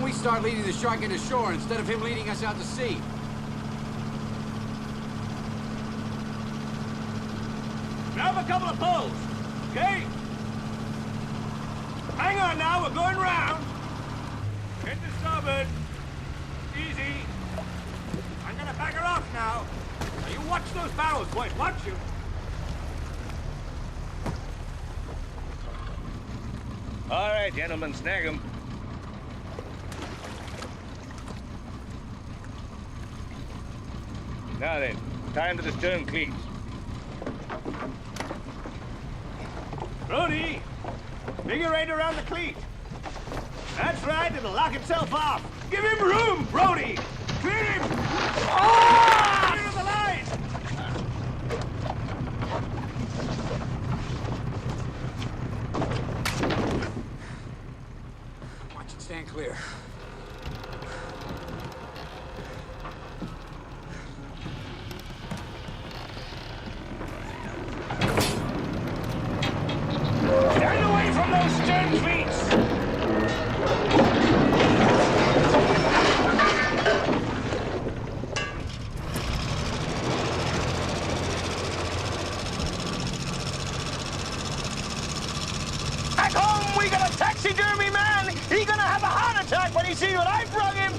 we start leading the shark into shore instead of him leading us out to sea? Grab a couple of poles, okay? Hang on now, we're going round. Get to starboard. Easy. I'm gonna back her off now. Now you watch those barrels, boys. Watch you. All right, gentlemen, snag 'em. Now then, time to the stern cleats. Brody, figure eight around the cleat. That's right, it'll lock itself off. Give him room, Brody. Clear him. Oh! Clear the line. Watch it stand clear. Stand away from those stern cleats. At home, we got a taxidermy man. He gonna have a heart attack when he sees what I brought him.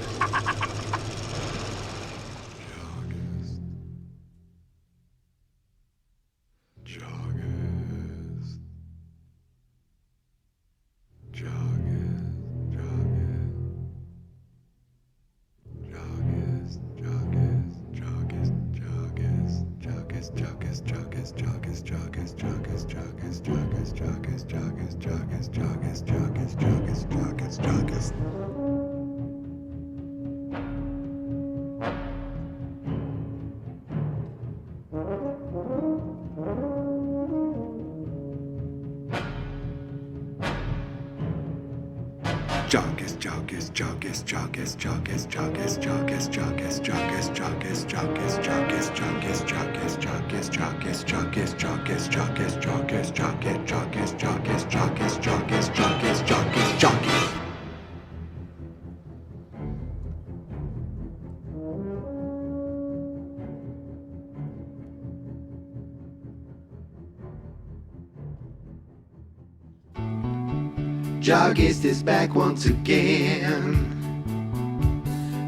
JAWGUST is back once again.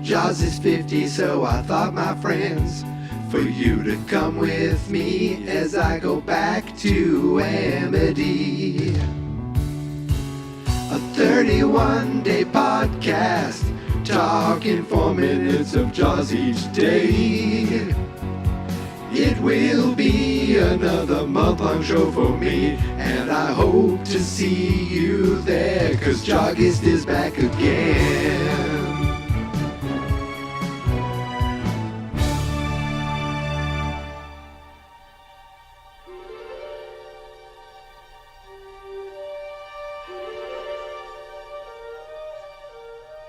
Jaws is 50, so I thought, my friends, for you to come with me as I go back to Amity. A 31-day podcast, talking 4 minutes of Jaws each day. It will be another month-long show for me, and I hope to see you there, 'cause JAWGUST is back again.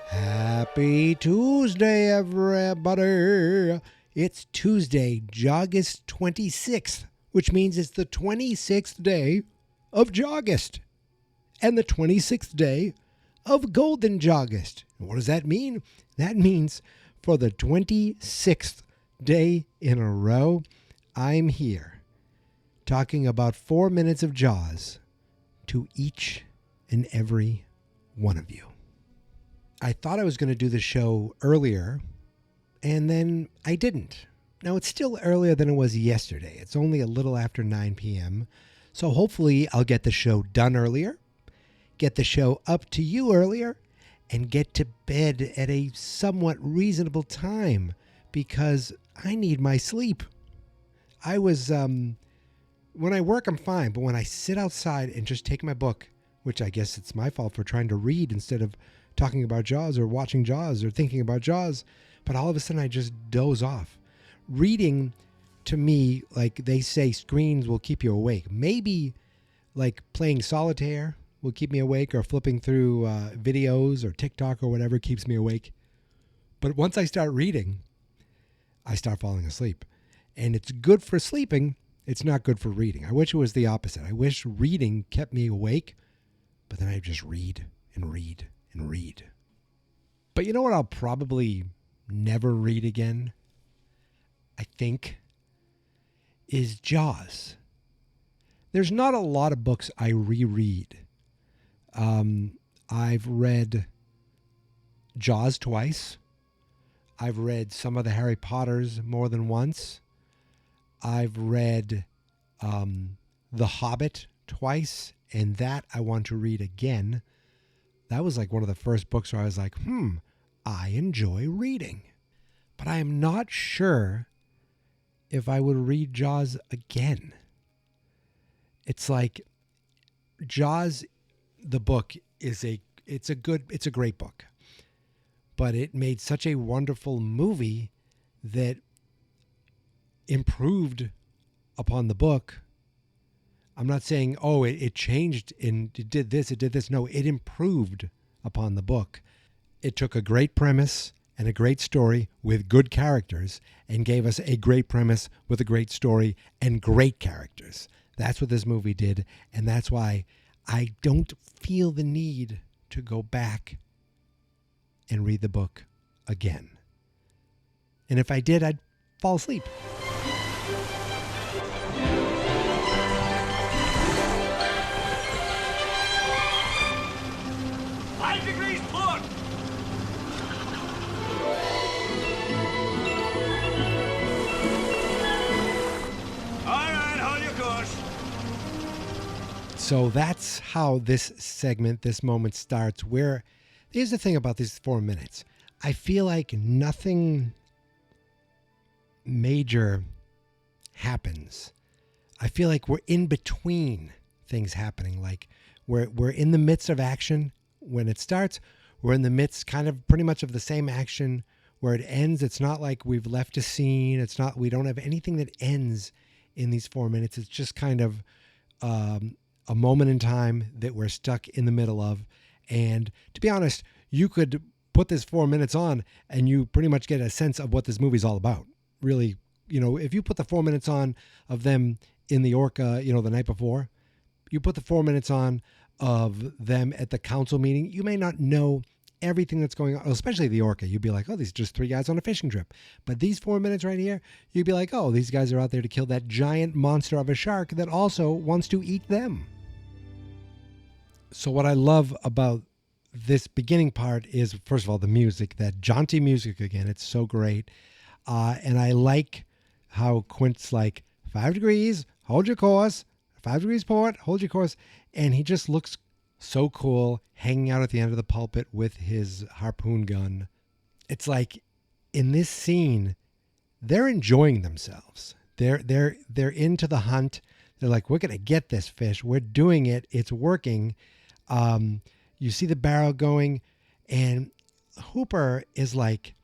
Happy Tuesday, everybody. It's Tuesday, JAWGUST 26th, which means it's the 26th day of JAWGUST and the 26th day of Golden JAWGUST. What does that mean? That means for the 26th day in a row, I'm here talking about 4 minutes of Jaws to each and every one of you. I thought I was going to do the show earlier, and then I didn't. Now, it's still earlier than it was yesterday. It's only a little after 9 p.m., so hopefully I'll get the show done earlier, get the show up to you earlier, and get to bed at a somewhat reasonable time, because I need my sleep. I was, when I work, I'm fine, but when I sit outside and just take my book, which I guess it's my fault for trying to read instead of talking about Jaws or watching Jaws or thinking about Jaws, but all of a sudden I just doze off. Reading, to me, like they say, screens will keep you awake. Maybe like playing solitaire will keep me awake, or flipping through videos or TikTok or whatever keeps me awake. But once I start reading, I start falling asleep. And it's good for sleeping. It's not good for reading. I wish it was the opposite. I wish reading kept me awake, but then I just read and read and read. But you know what I'll probably never read again, I think, is Jaws. There's not a lot of books I reread. I've read Jaws twice. I've read some of the Harry Potters more than once. I've read The Hobbit twice, and that I want to read again. That was like one of the first books where I was like, I enjoy reading. But I am not sure if I would read Jaws again. It's like Jaws, the book, it's a great book. But it made such a wonderful movie that improved upon the book. I'm not saying, it changed and it did this. No, it improved upon the book. It took a great premise and a great story with good characters and gave us a great premise with a great story and great characters. That's what this movie did, and that's why I don't feel the need to go back and read the book again. And if I did, I'd fall asleep. 5 degrees port! All right, hold your course. So that's how this moment starts, where here's the thing about these 4 minutes. I feel like nothing major happens. I feel like we're in between things happening. Like we're in the midst of action when it starts. We're in the midst kind of pretty much of the same action where it ends. It's not like we've left a scene. We don't have anything that ends in these 4 minutes. It's just kind of a moment in time that we're stuck in the middle of. And to be honest, you could put this 4 minutes on and you pretty much get a sense of what this movie's all about. Really, if you put the 4 minutes on of them in the Orca, the night before, you put the 4 minutes on of them at the council meeting, you may not know everything that's going on, especially the Orca. You'd be like, oh, these are just 3 guys on a fishing trip. But these 4 minutes right here, you'd be like, oh, these guys are out there to kill that giant monster of a shark that also wants to eat them. So what I love about this beginning part is, first of all, the music, that jaunty music again. It's so great. And I like how Quint's like, 5 degrees, hold your course, 5 degrees port, hold your course. And he just looks so cool hanging out at the end of the pulpit with his harpoon gun. It's like in this scene, they're enjoying themselves. They're into the hunt. They're like, we're going to get this fish. We're doing it. It's working. You see the barrel going, and Hooper is like,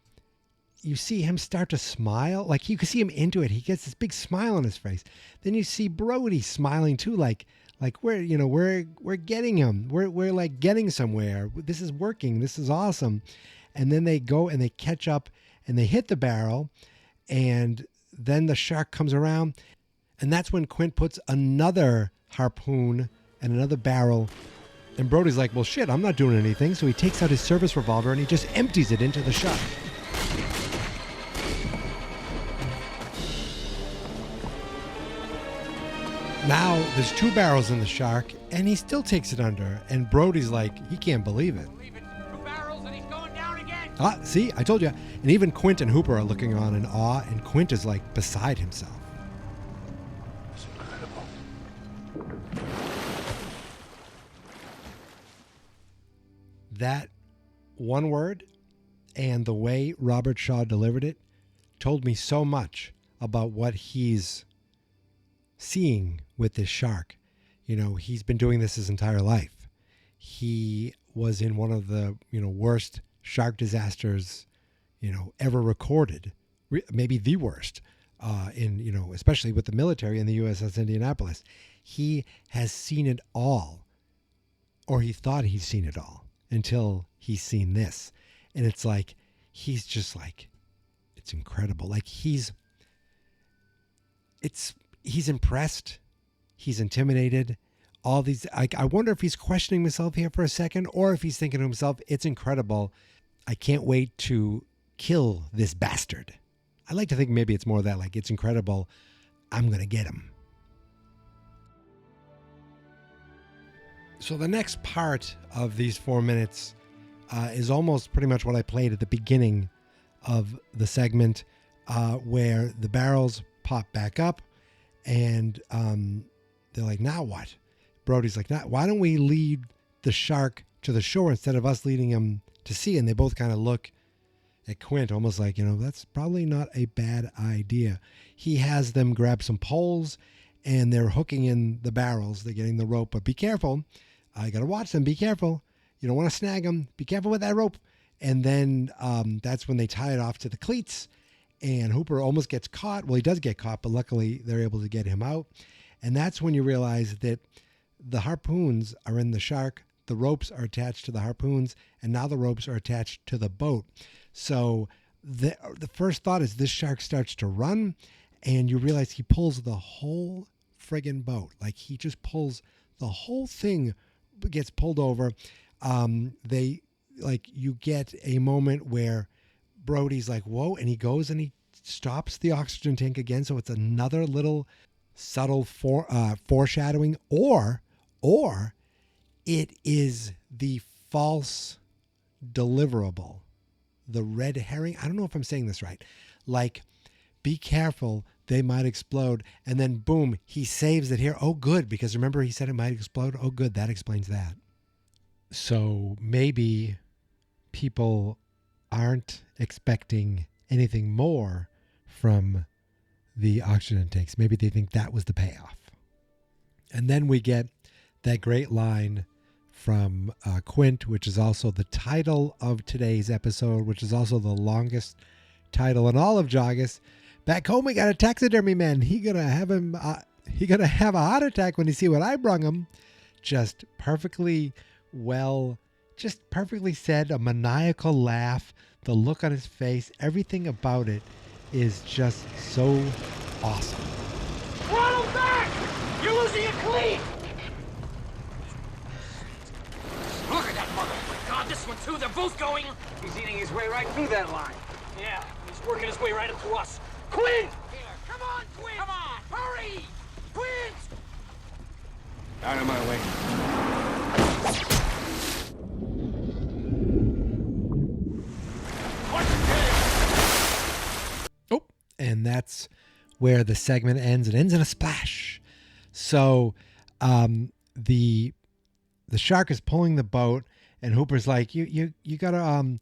you see him start to smile. Like you can see him into it. He gets this big smile on his face. Then you see Brody smiling too, like we're getting him. We're like getting somewhere. This is working. This is awesome. And then they go and they catch up and they hit the barrel, and then the shark comes around, and that's when Quint puts another harpoon and another barrel. And Brody's like, well, shit, I'm not doing anything. So he takes out his service revolver and he just empties it into the shark. Now there's 2 barrels in the shark and he still takes it under. And Brody's like, he can't believe it. 2 barrels and he's going down again. See, I told you. And even Quint and Hooper are looking on in awe, and Quint is like beside himself. It's incredible. That one word and the way Robert Shaw delivered it told me so much about what he's seeing with this shark. He's been doing this his entire life. He was in one of the, worst shark disasters, ever recorded, maybe the worst, especially with the military in the USS Indianapolis. He has seen it all, or he thought he's seen it all, until he's seen this. And it's like, he's just like, it's incredible. Like he's impressed. He's intimidated. All these, I wonder if he's questioning himself here for a second, or if he's thinking to himself, it's incredible. I can't wait to kill this bastard. I like to think maybe it's more that, like, it's incredible. I'm going to get him. So the next part of these 4 minutes is almost pretty much what I played at the beginning of the segment, where the barrels pop back up and they're like, now what? Brody's like, why don't we lead the shark to the shore instead of us leading him to sea? And they both kind of look at Quint almost like, that's probably not a bad idea. He has them grab some poles and they're hooking in the barrels. They're getting the rope, but be careful. You got to watch them. Be careful. You don't want to snag them. Be careful with that rope. And then that's when they tie it off to the cleats, and Hooper almost gets caught. Well, he does get caught, but luckily they're able to get him out. And that's when you realize that the harpoons are in the shark. The ropes are attached to the harpoons, and now the ropes are attached to the boat. So the first thought is this shark starts to run, and you realize he pulls the whole friggin' boat. Like, he just pulls the whole thing, gets pulled over. You get a moment where Brody's like, whoa, and he goes and he stops the oxygen tank again. So it's another little subtle foreshadowing, or it is the false deliverable, the red herring. I don't know if I'm saying this right. Like, be careful, they might explode. And then boom, he saves it here. Oh, good, because remember he said it might explode. Oh, good, that explains that. So maybe people aren't expecting anything more from the oxygen tanks. Maybe they think that was the payoff. And then we get that great line from Quint, which is also the title of today's episode, which is also the longest title in all of JAWGUST. Back home, we got a taxidermy man. He gonna have a heart attack when he see what I brung him. Just perfectly said, a maniacal laugh, the look on his face, everything about it is just so awesome. Throttle back! You're losing your cleat! Look at that mother! God, this one too, they're both going! He's eating his way right through that line. Yeah, he's working his way right up to us. Quint! Here, come on, Quint! Come on! Hurry! Quint! Out of my way. Oh, and that's where the segment ends. It ends in a splash. So the shark is pulling the boat, and Hooper's like, you gotta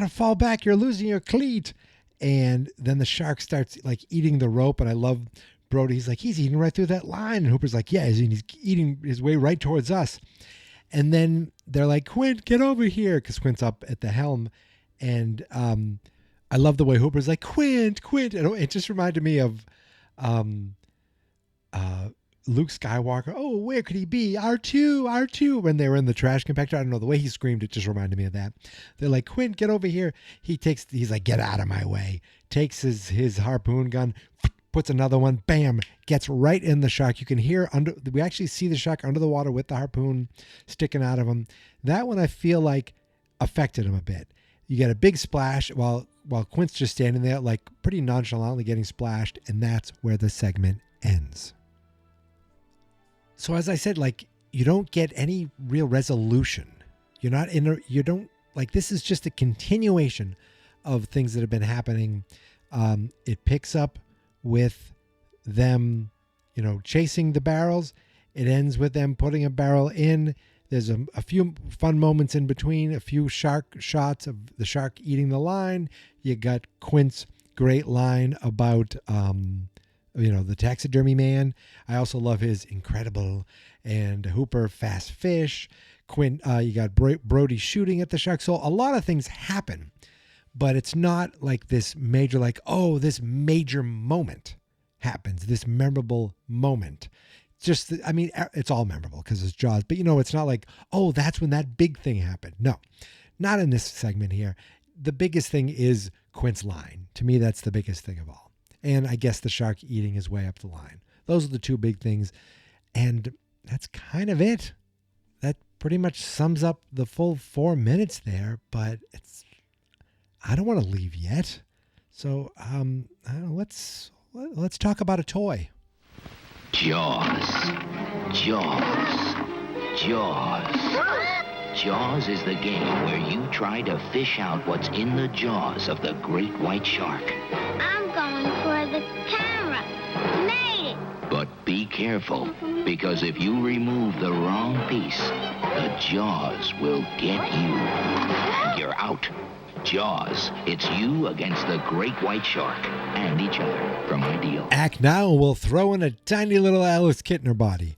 fall back. You're losing your cleat. And then the shark starts like eating the rope, and I love Brody. He's like, he's eating right through that line. And Hooper's like, yeah, he's eating his way right towards us. And then they're like, Quint, get over here, because Quint's up at the helm. And I love the way Hooper's like, Quint. And it just reminded me of Luke Skywalker. Oh, where could he be? R2, when they were in the trash compactor. I don't know, the way he screamed, it just reminded me of that. They're like, Quint, get over here. He's like, get out of my way. Takes his harpoon gun, puts another one, bam, gets right in the shark. You can hear we actually see the shark under the water with the harpoon sticking out of him. That one I feel like affected him a bit. You get a big splash while Quint's just standing there, like pretty nonchalantly getting splashed, and that's where the segment ends. So as I said, like, you don't get any real resolution. This is just a continuation of things that have been happening. It picks up with them, chasing the barrels. It ends with them putting a barrel in. There's a few fun moments in between, a few shark shots of the shark eating the line. You got Quint's great line about, the taxidermy man. I also love his incredible, and Hooper fast fish. Quint, you got Brody shooting at the shark. So a lot of things happen, but it's not like this major, this major moment happens, this memorable moment. It's all memorable because it's Jaws, but it's not like, oh, that's when that big thing happened. No, not in this segment here. The biggest thing is Quint's line. To me, that's the biggest thing of all. And I guess the shark eating his way up the line. Those are the two big things. And that's kind of it. That pretty much sums up the full 4 minutes there, but I don't want to leave yet. So let's talk about a toy. Jaws. Jaws. Jaws. Jaws is the game where you try to fish out what's in the jaws of the great white shark. I'm going for the camera. Made it. But be careful, because if you remove the wrong piece, the jaws will get you. And you're out. Jaws. It's you against the great white shark and each other from Ideal. Act now and we'll throw in a tiny little Alice Kittner body.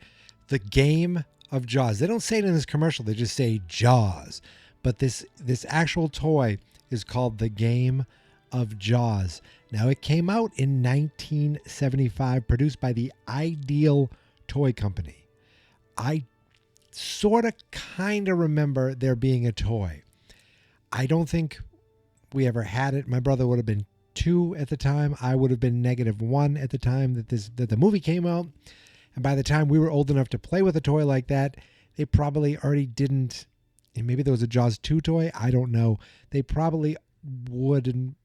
The game of Jaws. They don't say it in this commercial. They just say Jaws. But this actual toy is called the Game of Jaws. Now, it came out in 1975, produced by the Ideal Toy Company. I sort of kind of remember there being a toy. I don't think we ever had it. My brother would have been 2 at the time. I would have been -1 at the time that the movie came out. And by the time we were old enough to play with a toy like that, they probably already didn't. And maybe there was a Jaws 2 toy. I don't know. They probably wouldn't.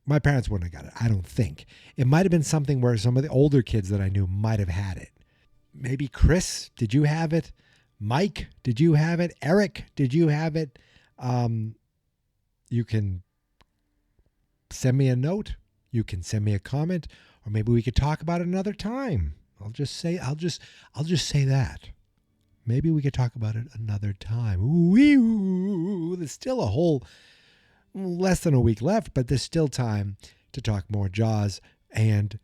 My parents wouldn't have got it. I don't think. It might have been something where some of the older kids that I knew might have had it. Maybe Chris, did you have it? Mike, did you have it? Eric, did you have it? You can send me a note. You can send me a comment, or maybe we could talk about it another time. I'll just say that. Maybe we could talk about it another time. Ooh, there's still a whole less than a week left, but there's still time to talk more Jaws, and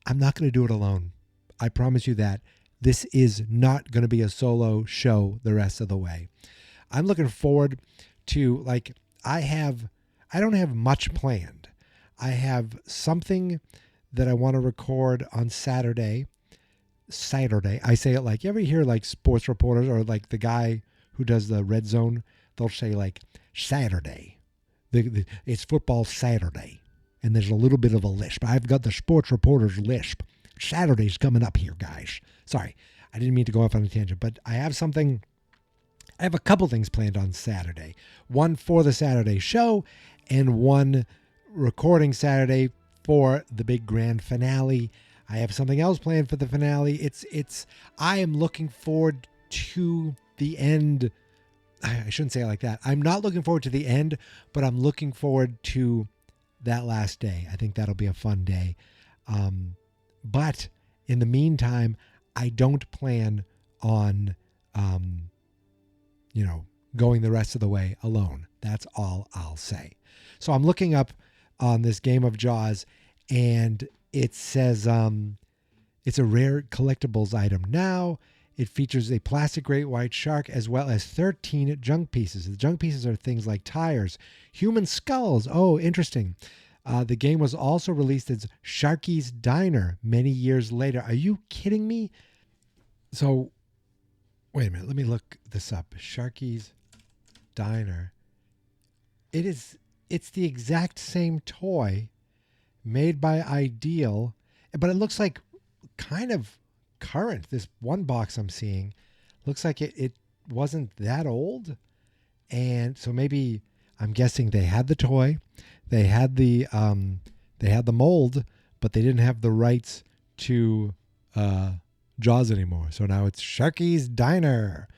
I'm not going to do it alone. I promise you that. This is not going to be a solo show the rest of the way. I'm looking forward to, I don't have much planned. I have something that I want to record on Saturday. I say it like, you ever hear like sports reporters or like the guy who does the Red Zone? They'll say like Saturday. It's football Saturday. And there's a little bit of a lisp. I've got the sports reporter's lisp. Saturday's coming up here, guys. Sorry, I didn't mean to go off on a tangent, but I have a couple things planned on Saturday. One for the Saturday show and one recording Saturday for the big grand finale. I have something else planned for the finale. I am looking forward to the end. I shouldn't say it like that. I'm not looking forward to the end, but I'm looking forward to that last day. I think that'll be a fun day. But in the meantime, I don't plan on, going the rest of the way alone. That's all I'll say. So I'm looking up on this Game of Jaws, and it says it's a rare collectibles item. Now it features a plastic great white shark as well as 13 junk pieces. The junk pieces are things like tires, human skulls. Oh, interesting. The game was also released as Sharky's Diner many years later. Are you kidding me? So, wait a minute. Let me look this up. Sharky's Diner. It's the exact same toy made by Ideal, but it looks like kind of current. This one box I'm seeing looks like it wasn't that old. And so maybe, I'm guessing they had the toy. They had the mold, but they didn't have the rights to Jaws anymore. So now it's Sharky's Diner.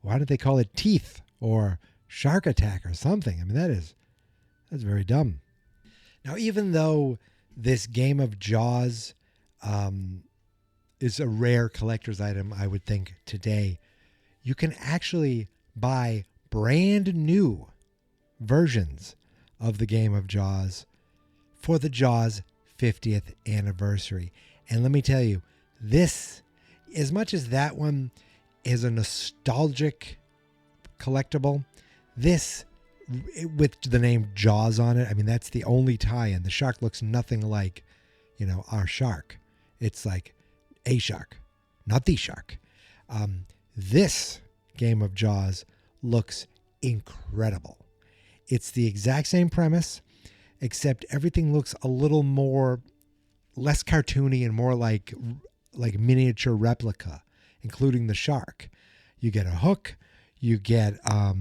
Why did they call it Teeth or Shark Attack or something? I mean, that's very dumb. Now, even though this Game of Jaws is a rare collector's item, I would think today, you can actually buy brand new versions of the Game of Jaws for the Jaws 50th anniversary. And let me tell you, this, as much as that one is a nostalgic collectible, this, with the name Jaws on it, I mean, that's the only tie-in. The shark looks nothing like, our shark. It's like a shark, not the shark. This Game of Jaws looks incredible. It's the exact same premise, except everything looks a little less cartoony and more like miniature replica, including the shark. You get a hook. You get a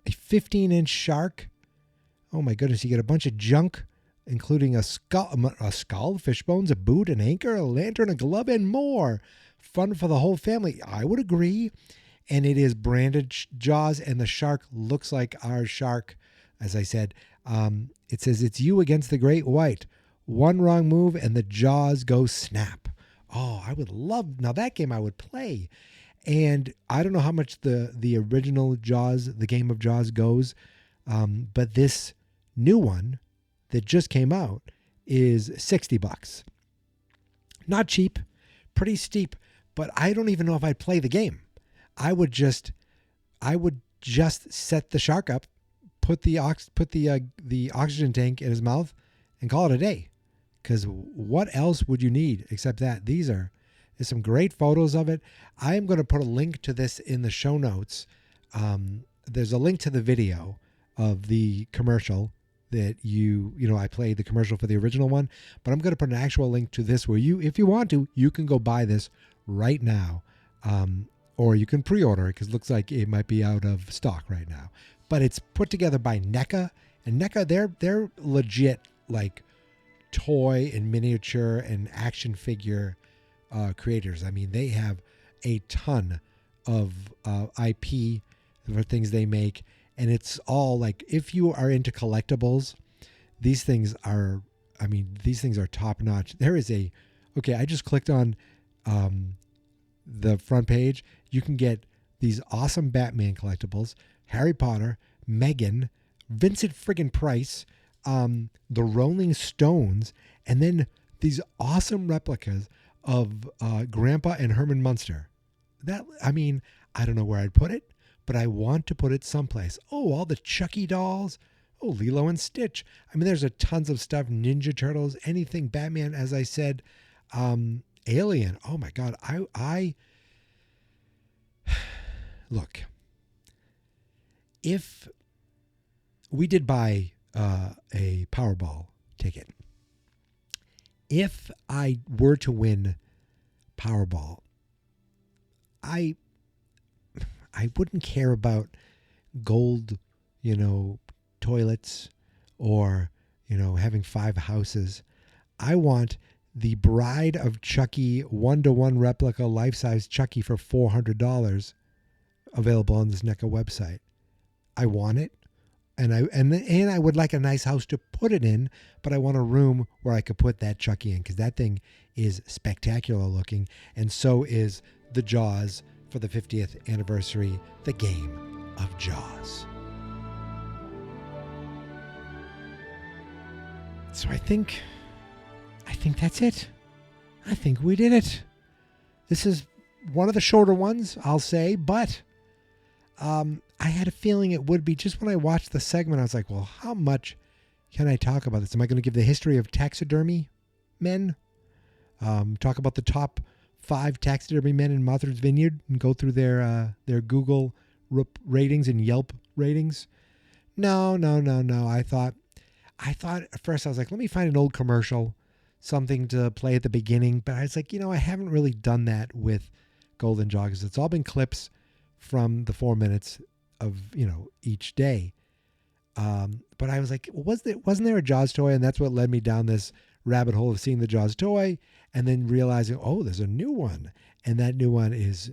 15-inch shark Oh my goodness, you get a bunch of junk, including a skull, fish bones, a boot, an anchor, a lantern, a glove, and more. Fun for the whole family. I would agree. And it is branded Jaws, and the shark looks like our shark. As I said, it says it's you against the great white. One wrong move and the jaws go snap. Oh, I would love, now that game I would play. And I don't know how much the original Jaws, the game of Jaws goes, but this new one that just came out is $60. Not cheap, pretty steep, but I don't even know if I'd play the game. I would just set the shark up, put the oxygen tank in his mouth, and call it a day. Because what else would you need except that? There's some great photos of it. I am going to put a link to this in the show notes. There's a link to the video of the commercial that I played the commercial for the original one, but I'm going to put an actual link to this where if you want to, you can go buy this right now. Or you can pre-order it because it looks like it might be out of stock right now. But it's put together by NECA, and NECA, they're legit like toy and miniature and action figure creators. I mean, they have a ton of IP for things they make, and it's all like, if you are into collectibles, these things are top notch. There is I just clicked on the front page. You can get these awesome Batman collectibles, Harry Potter, Megan, Vincent friggin' Price, the Rolling Stones, and then these awesome replicas of Grandpa and Herman Munster. I don't know where I'd put it, but I want to put it someplace. Oh, all the Chucky dolls. Oh, Lilo and Stitch. I mean, there's tons of stuff. Ninja Turtles, anything Batman, as I said. Alien. Oh my God. I look, if we did buy a Powerball ticket, if I were to win Powerball, I wouldn't care about gold, toilets or, having 5 houses. I want the Bride of Chucky 1-to-1 replica life-size Chucky for $400 available on this NECA website. I want it, and I would like a nice house to put it in, but I want a room where I could put that Chucky in, because that thing is spectacular looking, and so is the Jaws for the 50th anniversary, the game of Jaws. So I think that's it. I think we did it. This is one of the shorter ones, I'll say, but I had a feeling it would be. Just when I watched the segment, I was like, well, how much can I talk about this? Am I going to give the history of taxidermy men? Talk about the top 5 taxidermy men in Martha's Vineyard and go through their Google ratings and Yelp ratings? No. I thought at first I was like, let me find an old commercial, something to play at the beginning. But I was like, I haven't really done that with Golden Joggers. It's all been clips from the 4 minutes of, each day. But I was like, wasn't there a Jaws toy? And that's what led me down this rabbit hole of seeing the Jaws toy and then realizing, there's a new one. And that new one is,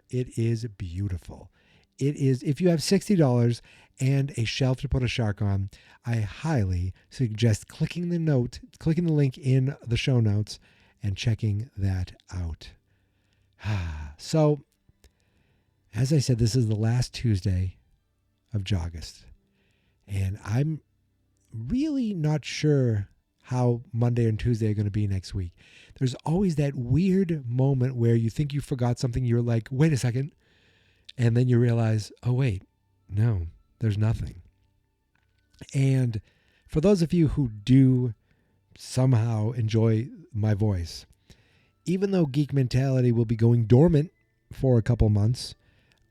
it is beautiful. It is, if you have $60 and a shelf to put a shark on, I highly suggest clicking the link in the show notes and checking that out. So, as I said, this is the last Tuesday of JAWGUST. And I'm really not sure how Monday and Tuesday are going to be next week. There's always that weird moment where you think you forgot something. You're like, wait a second. And then you realize, oh, wait, no, there's nothing. And for those of you who do somehow enjoy my voice, even though Geek Mentality will be going dormant for a couple months,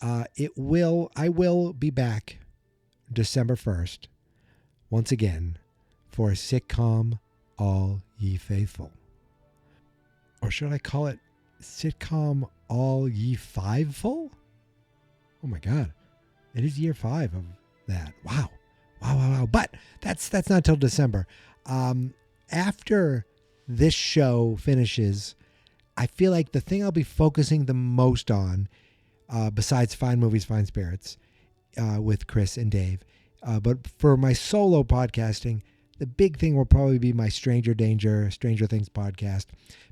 I will be back December 1st, once again, for a sitcom, All Ye Faithful. Or should I call it sitcom All Ye Fiveful? Oh my God. It is year 5 of that. Wow. Wow. But that's not till December. After this show finishes, I feel like the thing I'll be focusing the most on, besides Fine Movies, Fine Spirits, with Chris and Dave, but for my solo podcasting, the big thing will probably be my Stranger Things podcast,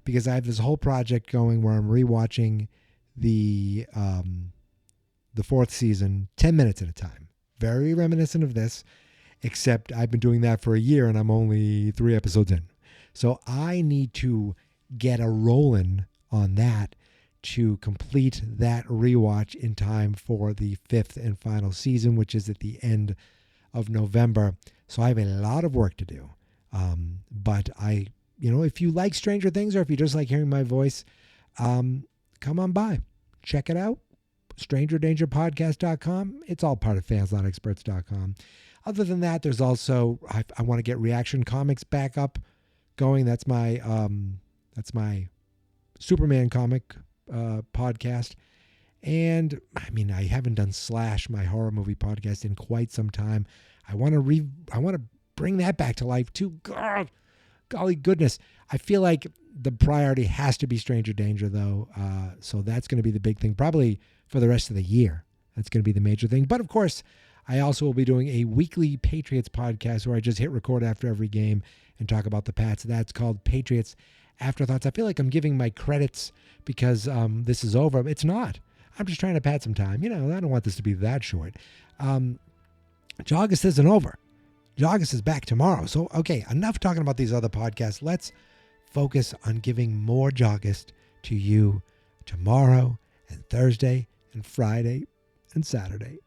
because I have this whole project going where I'm rewatching the fourth season 10 minutes at a time. Very reminiscent of this, except I've been doing that for a year and I'm only 3 episodes in. So I need to get a rolling on that to complete that rewatch in time for the 5th and final season, which is at the end of November. So I have a lot of work to do. But if you like Stranger Things, or if you just like hearing my voice, come on by. Check it out. StrangerDangerPodcast.com. It's all part of fansnotexperts.com. Other than that, there's also, I want to get Reaction Comics back up going. That's my Superman comic podcast. And I haven't done Slash, my horror movie podcast, in quite some time. I want to bring that back to life too. God, golly goodness. I feel like the priority has to be Stranger Danger, though. So that's going to be the big thing, probably for the rest of the year. That's going to be the major thing. But of course, I also will be doing a weekly Patriots podcast where I just hit record after every game and talk about the Pats. That's called Patriots Afterthoughts. I feel like I'm giving my credits because this is over. It's not. I'm just trying to pat some time. I don't want this to be that short. JAWGUST isn't over. JAWGUST is back tomorrow. So, okay, enough talking about these other podcasts. Let's focus on giving more JAWGUST to you tomorrow and Thursday and Friday and Saturday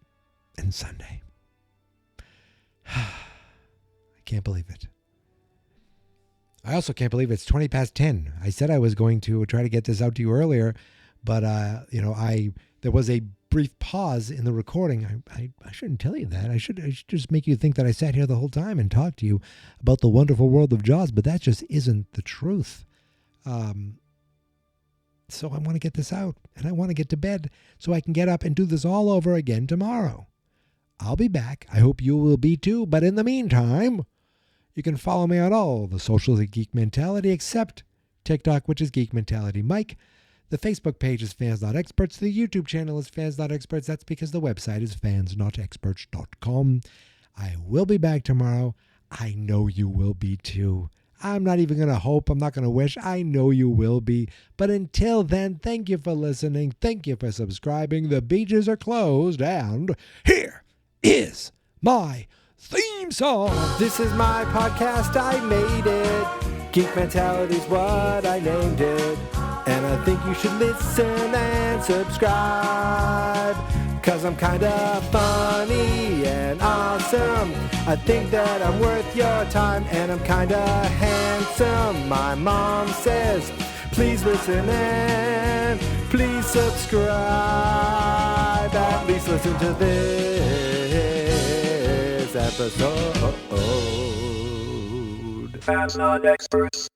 and Sunday. I can't believe it. I also can't believe it's 20 past 10. I said I was going to try to get this out to you earlier, but there was a brief pause in the recording. I shouldn't tell you that. I should just make you think that I sat here the whole time and talked to you about the wonderful world of Jaws, but that just isn't the truth. So I want to get this out, and I want to get to bed so I can get up and do this all over again tomorrow. I'll be back. I hope you will be too, but in the meantime, you can follow me on all the socials at Geek Mentality, except TikTok, which is Geek Mentality Mike. The Facebook page is Fans Not Experts. The YouTube channel is Fans Not Experts. That's because the website is fansnotexperts.com. I will be back tomorrow. I know you will be too. I'm not even going to hope. I'm not going to wish. I know you will be. But until then, thank you for listening. Thank you for subscribing. The beaches are closed. And here is my theme song. This is my podcast. I made it. Geek Mentality's what I named it. And I think you should listen and subscribe, 'cause I'm kinda funny and awesome. I think that I'm worth your time, and I'm kinda handsome. My mom says, please listen and please subscribe. At least listen to this episode. Fans Not Experts.